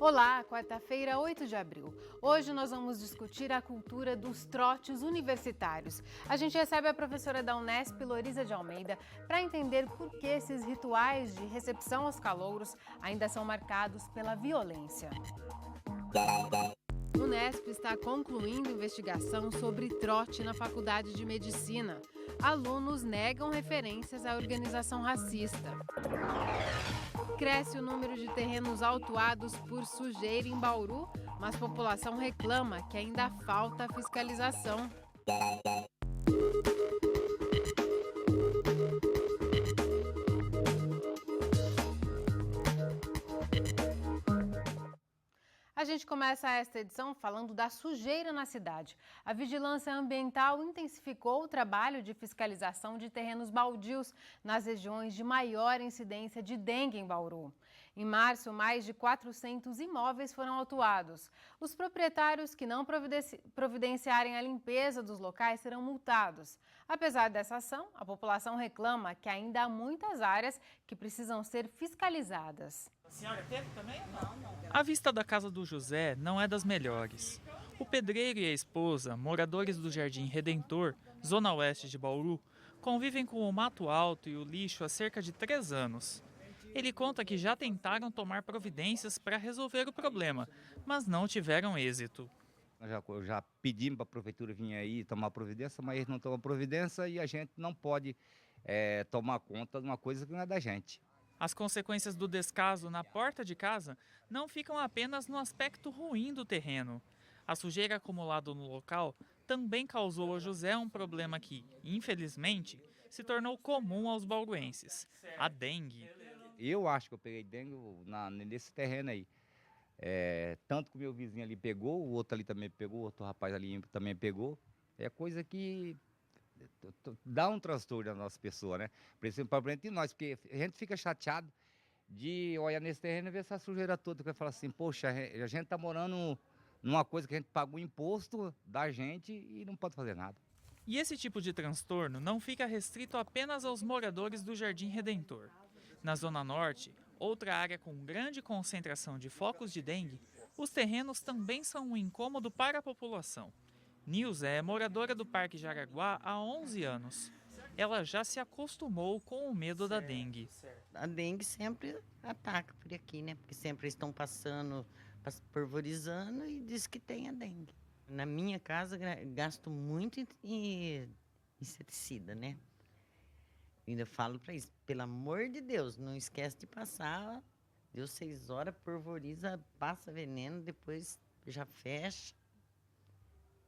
Olá, quarta-feira, 8 de abril. Hoje nós vamos discutir a cultura dos trotes universitários. A gente recebe a professora da Unesp, Loriza de Almeida, para entender por que esses rituais de recepção aos calouros ainda são marcados pela violência. O Unesp está concluindo investigação sobre trote na Faculdade de Medicina. Alunos negam referências à organização racista. Cresce o número de terrenos autuados por sujeira em Bauru, mas a população reclama que ainda falta fiscalização. A gente começa esta edição falando da sujeira na cidade. A Vigilância Ambiental intensificou o trabalho de fiscalização de terrenos baldios nas regiões de maior incidência de dengue em Bauru. Em março, mais de 400 imóveis foram autuados. Os proprietários que não providenciarem a limpeza dos locais serão multados. Apesar dessa ação, a população reclama que ainda há muitas áreas que precisam ser fiscalizadas. A senhora teve também? Não. A vista da casa do José não é das melhores. O pedreiro e a esposa, moradores do Jardim Redentor, zona oeste de Bauru, convivem com o mato alto e o lixo há cerca de 3 anos. Ele conta que já tentaram tomar providências para resolver o problema, mas não tiveram êxito. Já pedimos para a prefeitura vir aí tomar providência, mas eles não tomam providência e a gente não pode tomar conta de uma coisa que não é da gente. As consequências do descaso na porta de casa não ficam apenas no aspecto ruim do terreno. A sujeira acumulada no local também causou a José um problema que, infelizmente, se tornou comum aos bauruenses: a dengue. Eu acho que eu peguei dengue nesse terreno aí. Tanto que o meu vizinho ali pegou, o outro ali também pegou, o outro rapaz ali também pegou. É coisa que dá um transtorno na nossa pessoa, né? Principalmente em nós, porque a gente fica chateado de olhar nesse terreno e ver essa sujeira toda, que fala assim, poxa, a gente tá morando numa coisa que a gente paga o imposto da gente e não pode fazer nada. E esse tipo de transtorno não fica restrito apenas aos moradores do Jardim Redentor. Na Zona Norte, outra área com grande concentração de focos de dengue, os terrenos também são um incômodo para a população. Nilza é moradora do Parque Jaraguá há 11 anos. Ela já se acostumou com o medo da dengue. A dengue sempre ataca por aqui, né? Porque sempre estão passando, pulverizando e diz que tem a dengue. Na minha casa, gasto muito em inseticida, né? Ainda falo para isso, pelo amor de Deus, não esquece de passar. Deu 6 horas, pulveriza, passa veneno, depois já fecha.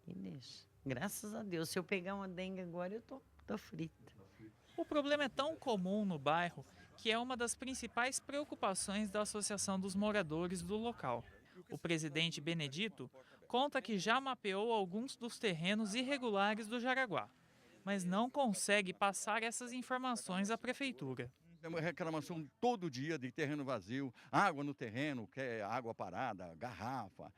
E deixa. Graças a Deus. Se eu pegar uma dengue agora, eu tô frita. O problema é tão comum no bairro que é uma das principais preocupações da Associação dos Moradores do local. O presidente Benedito conta que já mapeou alguns dos terrenos irregulares do Jaraguá, mas não consegue passar essas informações à prefeitura. É uma reclamação todo dia de terreno vazio, água no terreno, que é água parada, garrafa,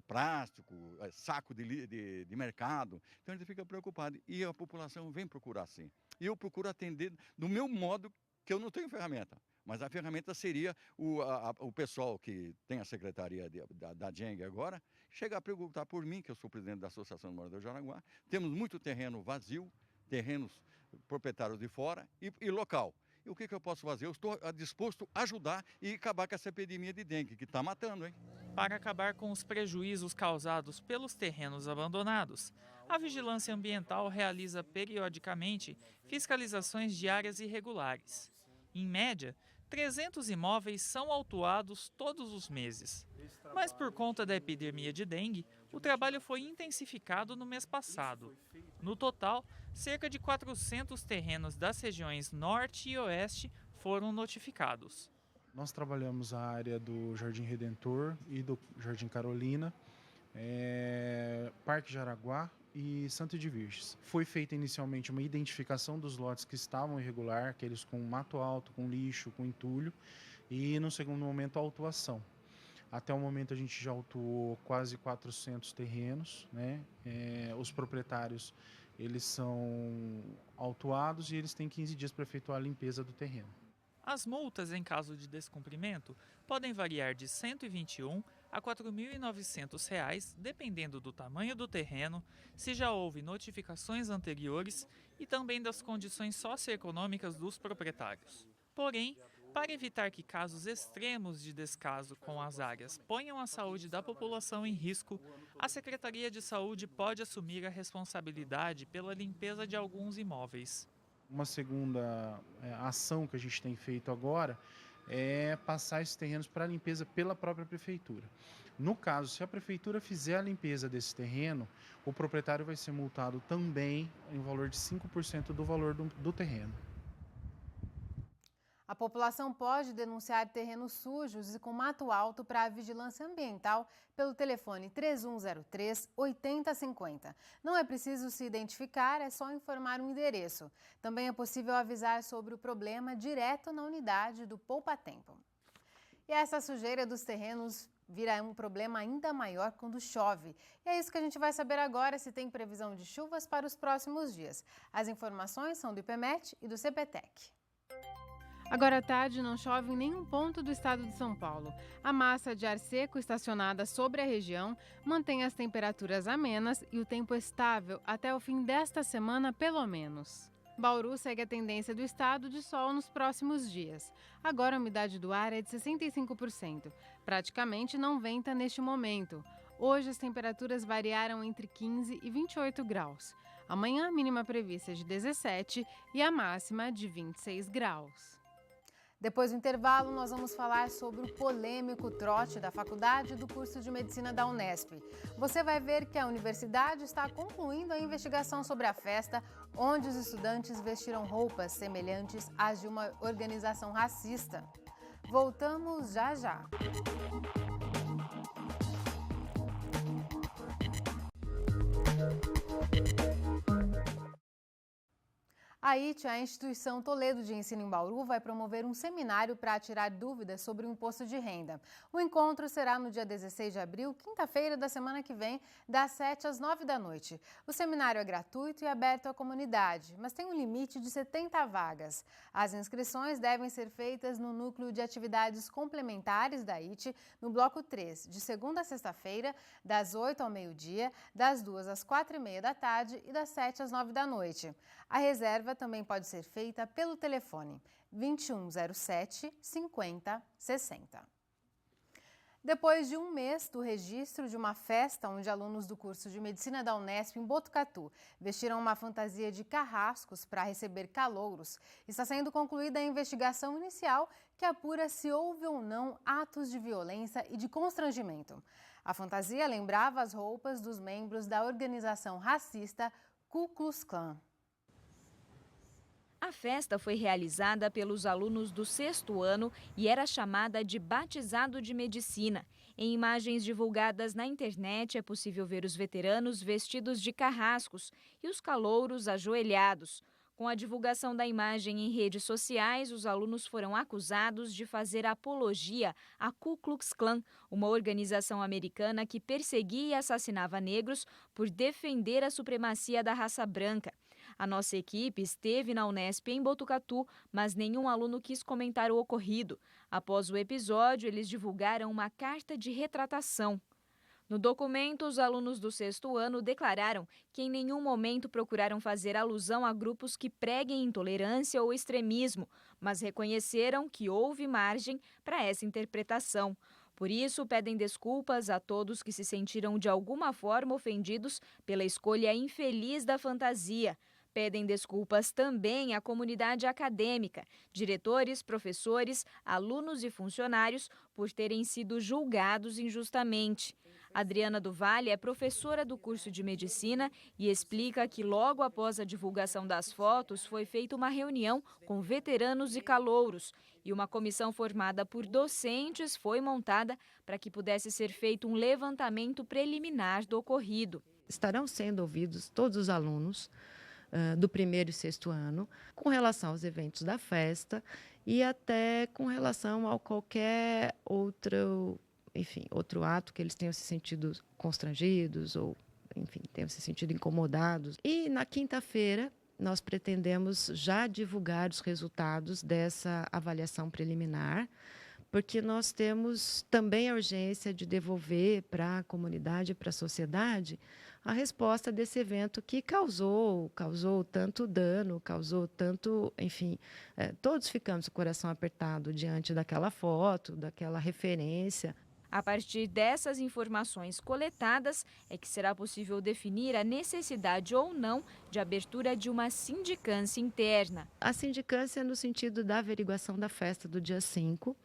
plástico, saco de mercado. Então a gente fica preocupado e a população vem procurar sim. E eu procuro atender do meu modo, que eu não tenho ferramenta. Mas a ferramenta seria o pessoal que tem a secretaria da Dengue agora, chegar a perguntar por mim, que eu sou presidente da Associação de Moradores de Jaraguá. Temos muito terreno vazio, terrenos proprietários de fora e local. E o que eu posso fazer? Eu estou disposto a ajudar e acabar com essa epidemia de dengue, que está matando, hein? Para acabar com os prejuízos causados pelos terrenos abandonados, a Vigilância Ambiental realiza periodicamente fiscalizações de áreas irregulares. Em média, 300 imóveis são autuados todos os meses. Mas por conta da epidemia de dengue, o trabalho foi intensificado no mês passado. No total, cerca de 400 terrenos das regiões Norte e Oeste foram notificados. Nós trabalhamos a área do Jardim Redentor e do Jardim Carolina, Parque Jaraguá e Santo de Virges. Foi feita inicialmente uma identificação dos lotes que estavam irregular, aqueles com mato alto, com lixo, com entulho, e no segundo momento a autuação. Até o momento a gente já autuou quase 400 terrenos, né? Os proprietários eles são autuados e eles têm 15 dias para efetuar a limpeza do terreno. As multas em caso de descumprimento podem variar de R$ 121 a R$ 4.900, dependendo do tamanho do terreno, se já houve notificações anteriores e também das condições socioeconômicas dos proprietários. Porém, para evitar que casos extremos de descaso com as áreas ponham a saúde da população em risco, a Secretaria de Saúde pode assumir a responsabilidade pela limpeza de alguns imóveis. Uma segunda ação que a gente tem feito agora é passar esses terrenos para limpeza pela própria prefeitura. No caso, se a prefeitura fizer a limpeza desse terreno, o proprietário vai ser multado também em valor de 5% do valor do terreno. A população pode denunciar terrenos sujos e com mato alto para a Vigilância Ambiental pelo telefone 3103-8050. Não é preciso se identificar, é só informar um endereço. Também é possível avisar sobre o problema direto na unidade do Poupa Tempo. E essa sujeira dos terrenos vira um problema ainda maior quando chove. E é isso que a gente vai saber agora, se tem previsão de chuvas para os próximos dias. As informações são do IPMET e do CPTEC. Agora à tarde não chove em nenhum ponto do estado de São Paulo. A massa de ar seco estacionada sobre a região mantém as temperaturas amenas e o tempo estável até o fim desta semana, pelo menos. Bauru segue a tendência do estado de sol nos próximos dias. Agora a umidade do ar é de 65%. Praticamente não venta neste momento. Hoje as temperaturas variaram entre 15 e 28 graus. Amanhã a mínima prevista é de 17 e a máxima de 26 graus. Depois do intervalo, nós vamos falar sobre o polêmico trote da faculdade do curso de Medicina da Unesp. Você vai ver que a universidade está concluindo a investigação sobre a festa, onde os estudantes vestiram roupas semelhantes às de uma organização racista. Voltamos já já. A ITE, a Instituição Toledo de Ensino em Bauru, vai promover um seminário para tirar dúvidas sobre o imposto de renda. O encontro será no dia 16 de abril, quinta-feira da semana que vem, das 7 às 9 da noite. O seminário é gratuito e aberto à comunidade, mas tem um limite de 70 vagas. As inscrições devem ser feitas no Núcleo de Atividades Complementares da ITE, no Bloco 3, de segunda a sexta-feira, das 8 ao meio-dia, das 2 às 4h30 da tarde e das 7 às 9 da noite. A reserva também pode ser feita pelo telefone 2107 50 60. Depois de um mês do registro de uma festa onde alunos do curso de Medicina da Unesp em Botucatu vestiram uma fantasia de carrascos para receber calouros, está sendo concluída a investigação inicial que apura se houve ou não atos de violência e de constrangimento. A fantasia lembrava as roupas dos membros da organização racista Ku Klux Klan. A festa foi realizada pelos alunos do 6º ano e era chamada de Batizado de Medicina. Em imagens divulgadas na internet, é possível ver os veteranos vestidos de carrascos e os calouros ajoelhados. Com a divulgação da imagem em redes sociais, os alunos foram acusados de fazer apologia à Ku Klux Klan, uma organização americana que perseguia e assassinava negros por defender a supremacia da raça branca. A nossa equipe esteve na Unesp em Botucatu, mas nenhum aluno quis comentar o ocorrido. Após o episódio, eles divulgaram uma carta de retratação. No documento, os alunos do 6º ano declararam que em nenhum momento procuraram fazer alusão a grupos que preguem intolerância ou extremismo, mas reconheceram que houve margem para essa interpretação. Por isso, pedem desculpas a todos que se sentiram de alguma forma ofendidos pela escolha infeliz da fantasia. Pedem desculpas também à comunidade acadêmica, diretores, professores, alunos e funcionários por terem sido julgados injustamente. Adriana do Vale é professora do curso de Medicina e explica que logo após a divulgação das fotos foi feita uma reunião com veteranos e calouros e uma comissão formada por docentes foi montada para que pudesse ser feito um levantamento preliminar do ocorrido. Estarão sendo ouvidos todos os alunos do 1º e 6º ano, com relação aos eventos da festa e até com relação a qualquer outro ato que eles tenham se sentido constrangidos ou, tenham se sentido incomodados. E na quinta-feira, nós pretendemos já divulgar os resultados dessa avaliação preliminar, porque nós temos também a urgência de devolver para a comunidade, para a sociedade, a resposta desse evento que causou tanto dano, causou tanto, enfim, todos ficamos com o coração apertado diante daquela foto, daquela referência. A partir dessas informações coletadas é que será possível definir a necessidade ou não de abertura de uma sindicância interna. A sindicância no sentido da averiguação da festa do dia 5,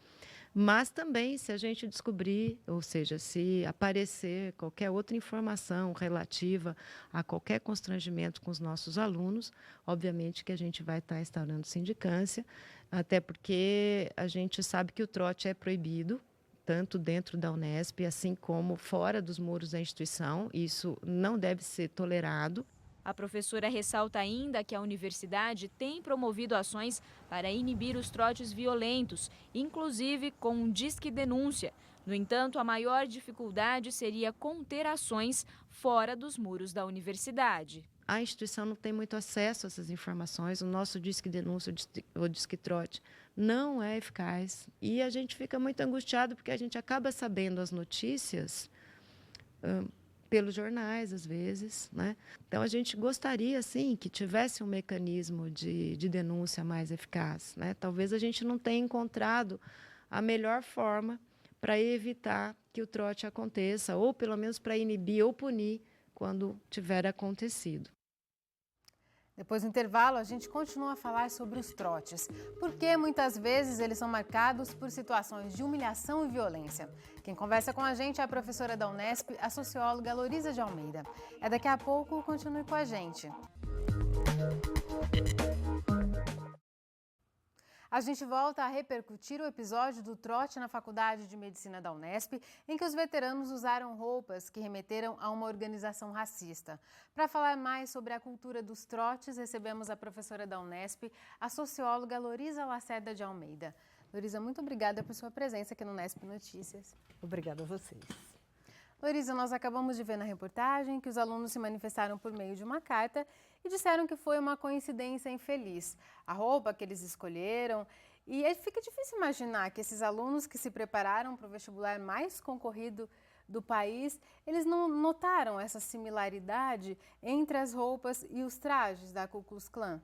mas também se a gente descobrir, ou seja, se aparecer qualquer outra informação relativa a qualquer constrangimento com os nossos alunos, obviamente que a gente vai estar instaurando sindicância, até porque a gente sabe que o trote é proibido, tanto dentro da Unesp, assim como fora dos muros da instituição. Isso não deve ser tolerado. A professora ressalta ainda que a universidade tem promovido ações para inibir os trotes violentos, inclusive com um disque denúncia. No entanto, a maior dificuldade seria conter ações fora dos muros da universidade. A instituição não tem muito acesso a essas informações, o nosso disque denúncia, o disque trote, não é eficaz. E a gente fica muito angustiado porque a gente acaba sabendo as notícias pelos jornais, às vezes, né? Então, a gente gostaria, sim, que tivesse um mecanismo de denúncia mais eficaz, né? Talvez a gente não tenha encontrado a melhor forma para evitar que o trote aconteça, ou pelo menos para inibir ou punir quando tiver acontecido. Depois do intervalo, a gente continua a falar sobre os trotes, porque muitas vezes eles são marcados por situações de humilhação e violência. Quem conversa com a gente é a professora da Unesp, a socióloga Loriza de Almeida. É daqui a pouco, continue com a gente. A gente volta a repercutir o episódio do trote na Faculdade de Medicina da Unesp, em que os veteranos usaram roupas que remeteram a uma organização racista. Para falar mais sobre a cultura dos trotes, recebemos a professora da Unesp, a socióloga Loriza Lacerda de Almeida. Loriza, muito obrigada por sua presença aqui no Unesp Notícias. Obrigada a vocês. Loriza, nós acabamos de ver na reportagem que os alunos se manifestaram por meio de uma carta e disseram que foi uma coincidência infeliz. A roupa que eles escolheram. E fica difícil imaginar que esses alunos que se prepararam para o vestibular mais concorrido do país, eles não notaram essa similaridade entre as roupas e os trajes da Ku Klux Klan?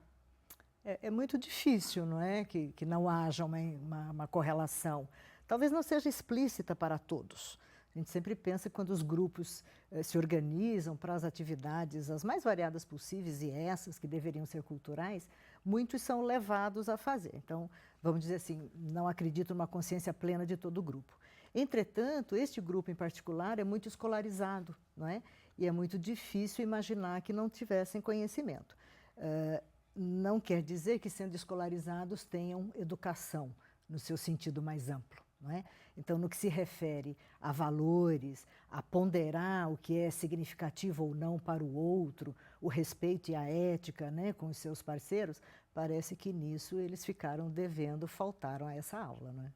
É muito difícil, não é? Que não haja uma correlação. Talvez não seja explícita para todos. A gente sempre pensa que quando os grupos se organizam para as atividades as mais variadas possíveis e essas que deveriam ser culturais, muitos são levados a fazer. Então, vamos dizer assim, não acredito numa consciência plena de todo o grupo. Entretanto, este grupo em particular é muito escolarizado, não é? E é muito difícil imaginar que não tivessem conhecimento. Não quer dizer que, sendo escolarizados, tenham educação no seu sentido mais amplo. Não é? Então, no que se refere a valores, a ponderar o que é significativo ou não para o outro, o respeito e a ética, né, com os seus parceiros, parece que nisso eles ficaram devendo, faltaram a essa aula. Não é?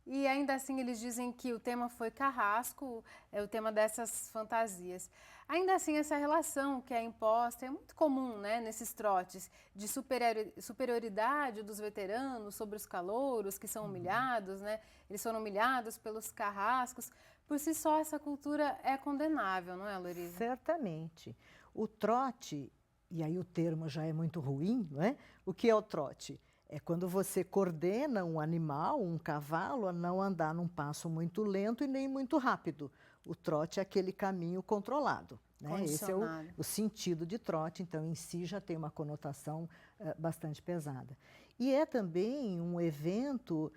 E ainda assim eles dizem que o tema foi carrasco, é o tema dessas fantasias. Ainda assim, essa relação que é imposta é muito comum, né, nesses trotes, de superioridade dos veteranos sobre os calouros que são humilhados, né? Eles foram humilhados pelos carrascos. Por si só, essa cultura é condenável, não é, Loriza? Certamente. O trote, e aí o termo já é muito ruim, não é? O que é o trote? É quando você coordena um animal, um cavalo, a não andar num passo muito lento e nem muito rápido. O trote é aquele caminho controlado. Né? Esse é o sentido de trote, então em si já tem uma conotação bastante pesada. E é também um evento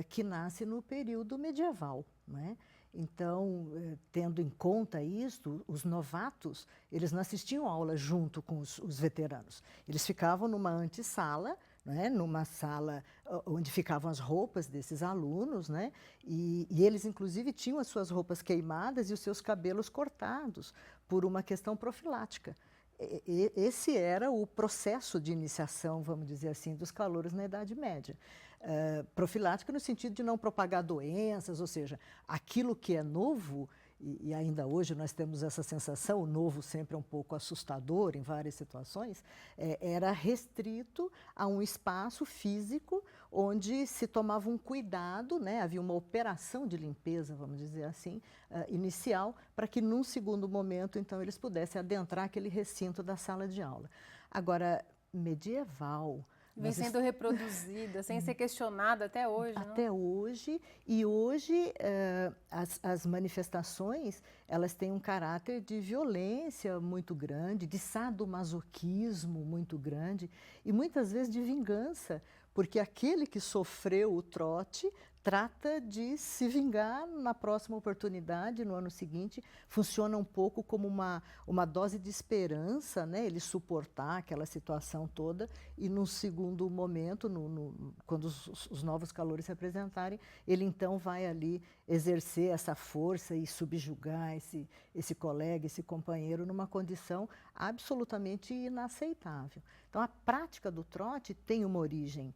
que nasce no período medieval. Né? Então, tendo em conta isto, os novatos, eles não assistiam a aula junto com os veteranos. Eles ficavam numa antessala, né, numa sala onde ficavam as roupas desses alunos, né, e eles, inclusive, tinham as suas roupas queimadas e os seus cabelos cortados por uma questão profilática. Esse era o processo de iniciação, vamos dizer assim, dos calouros na Idade Média. Profilática no sentido de não propagar doenças, ou seja, aquilo que é novo, e ainda hoje nós temos essa sensação, o novo sempre é um pouco assustador em várias situações, era restrito a um espaço físico onde se tomava um cuidado, né? Havia uma operação de limpeza, vamos dizer assim, inicial, para que num segundo momento, então, eles pudessem adentrar aquele recinto da sala de aula. Agora, medieval... Vem sendo reproduzida, sem ser questionada até hoje, não? Até hoje. E hoje as manifestações, elas têm um caráter de violência muito grande, de sadomasoquismo muito grande e muitas vezes de vingança, porque aquele que sofreu o trote trata de se vingar na próxima oportunidade, no ano seguinte. Funciona um pouco como uma dose de esperança, né? Ele suportar aquela situação toda e, num segundo momento, quando os novos calores se apresentarem, ele então vai ali exercer essa força e subjugar esse colega, esse companheiro, numa condição absolutamente inaceitável. Então, a prática do trote tem uma origem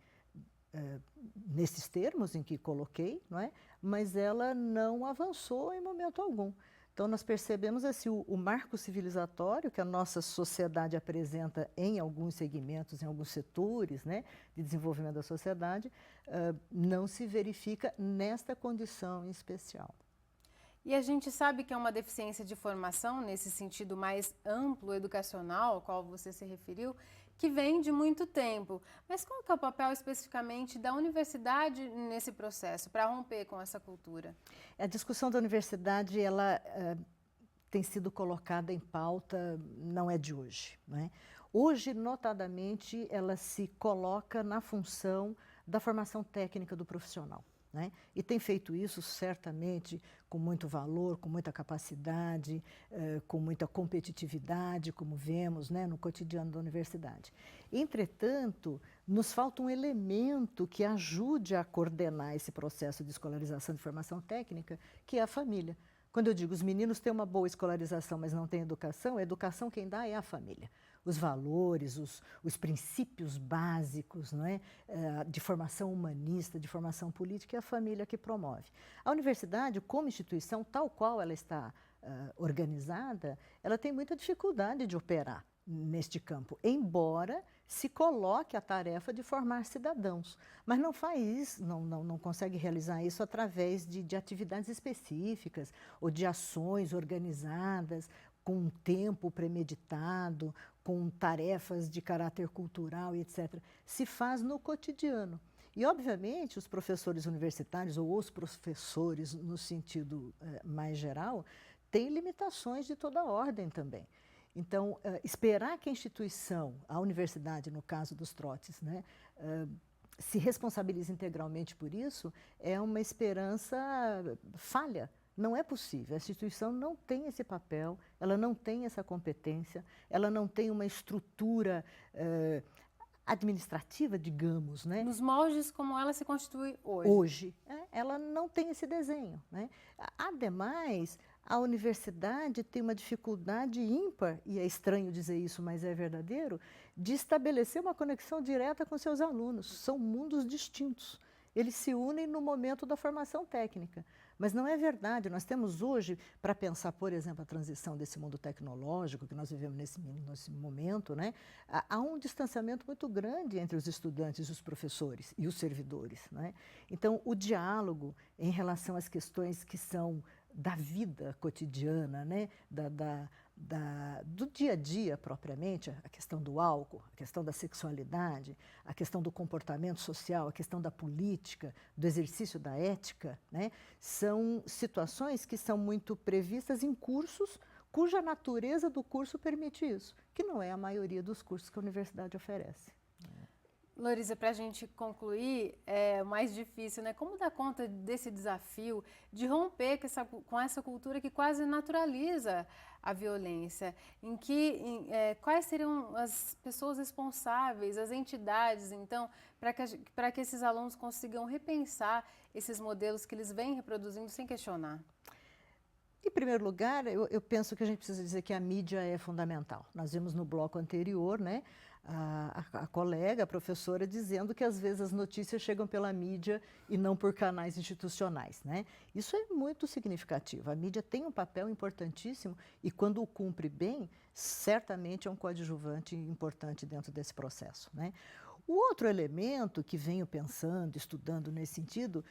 nesses termos em que coloquei, não é? Mas ela não avançou em momento algum. Então, nós percebemos assim, o marco civilizatório que a nossa sociedade apresenta em alguns segmentos, em alguns setores, né, de desenvolvimento da sociedade, não se verifica nesta condição em especial. E a gente sabe que é uma deficiência de formação, nesse sentido mais amplo, educacional, ao qual você se referiu, que vem de muito tempo. Mas qual que é o papel especificamente da universidade nesse processo, para romper com essa cultura? A discussão da universidade, ela tem sido colocada em pauta, não é de hoje, né? Hoje, notadamente, ela se coloca na função da formação técnica do profissional, né? E tem feito isso certamente com muito valor, com muita capacidade, com muita competitividade, como vemos, né, no cotidiano da universidade. Entretanto, nos falta um elemento que ajude a coordenar esse processo de escolarização de formação técnica, que é a família. Quando eu digo os meninos têm uma boa escolarização, mas não têm educação, a educação quem dá é a família. Os valores, os princípios básicos, não é? De formação humanista, de formação política, é a família que promove. A universidade, como instituição, tal qual ela está organizada, ela tem muita dificuldade de operar neste campo, embora se coloque a tarefa de formar cidadãos. Mas não faz isso, não consegue realizar isso através de atividades específicas ou de ações organizadas, com um tempo premeditado, com tarefas de caráter cultural e etc. Se faz no cotidiano. E, obviamente, os professores universitários, ou os professores no sentido mais geral, têm limitações de toda ordem também. Então, esperar que a instituição, a universidade, no caso dos trotes, né, se responsabilize integralmente por isso, é uma esperança falha. Não é possível, a instituição não tem esse papel, ela não tem essa competência, ela não tem uma estrutura administrativa, digamos, né? Nos moldes como ela se constitui hoje. Hoje, ela não tem esse desenho, né? Ademais, a universidade tem uma dificuldade ímpar, e é estranho dizer isso, mas é verdadeiro, de estabelecer uma conexão direta com seus alunos. São mundos distintos. Eles se unem no momento da formação técnica. Mas não é verdade. Nós temos hoje, para pensar, por exemplo, a transição desse mundo tecnológico que nós vivemos nesse momento, né, há um distanciamento muito grande entre os estudantes, os professores e os servidores, né? Então, o diálogo em relação às questões que são da vida cotidiana, né, do dia a dia propriamente, a questão do álcool, a questão da sexualidade, a questão do comportamento social, a questão da política, do exercício da ética, né, são situações que são muito previstas em cursos cuja natureza do curso permite isso, que não é a maioria dos cursos que a universidade oferece. Loriza, para a gente concluir, é o mais difícil, né? Como dar conta desse desafio de romper com essa cultura que quase naturaliza a violência? Quais seriam as pessoas responsáveis, as entidades, então, para que esses alunos consigam repensar esses modelos que eles vêm reproduzindo sem questionar? Em primeiro lugar, eu penso que a gente precisa dizer que a mídia é fundamental. Nós vimos no bloco anterior, né, a colega, a professora, dizendo que às vezes as notícias chegam pela mídia e não por canais institucionais, né? Isso é muito significativo. A mídia tem um papel importantíssimo e, quando o cumpre bem, certamente é um coadjuvante importante dentro desse processo, né? O outro elemento que venho pensando, estudando nesse sentido,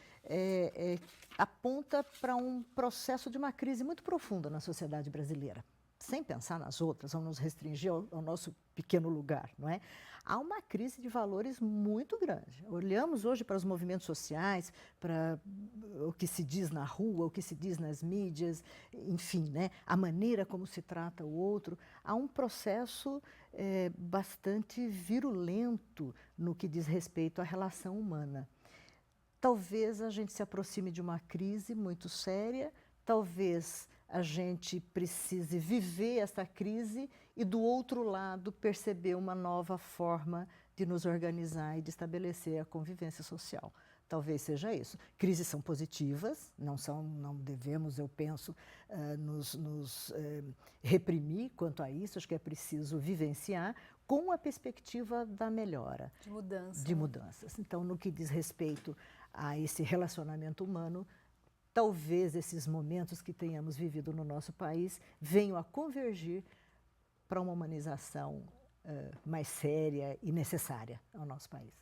aponta para um processo de uma crise muito profunda na sociedade brasileira. Sem pensar nas outras, vamos nos restringir ao nosso pequeno lugar, não é? Há uma crise de valores muito grande. Olhamos hoje para os movimentos sociais, para o que se diz na rua, o que se diz nas mídias, enfim, né? A maneira como se trata o outro. Há um processo bastante virulento no que diz respeito à relação humana. Talvez a gente se aproxime de uma crise muito séria, talvez a gente precise viver essa crise e, do outro lado, perceber uma nova forma de nos organizar e de estabelecer a convivência social. Talvez seja isso. Crises são positivas, não devemos, eu penso, nos reprimir quanto a isso. Acho que é preciso vivenciar com a perspectiva da melhora. De mudança. De mudanças. Então, no que diz respeito a esse relacionamento humano, talvez esses momentos que tenhamos vivido no nosso país venham a convergir para uma humanização mais séria e necessária ao nosso país.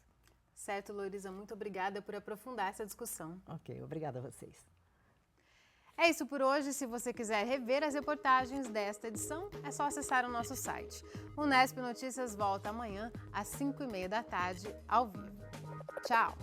Certo, Loriza, muito obrigada por aprofundar essa discussão. Ok, obrigada a vocês. É isso por hoje. Se você quiser rever as reportagens desta edição, é só acessar o nosso site. O Unesp Notícias volta amanhã às 5h30 da tarde, ao vivo. Tchau!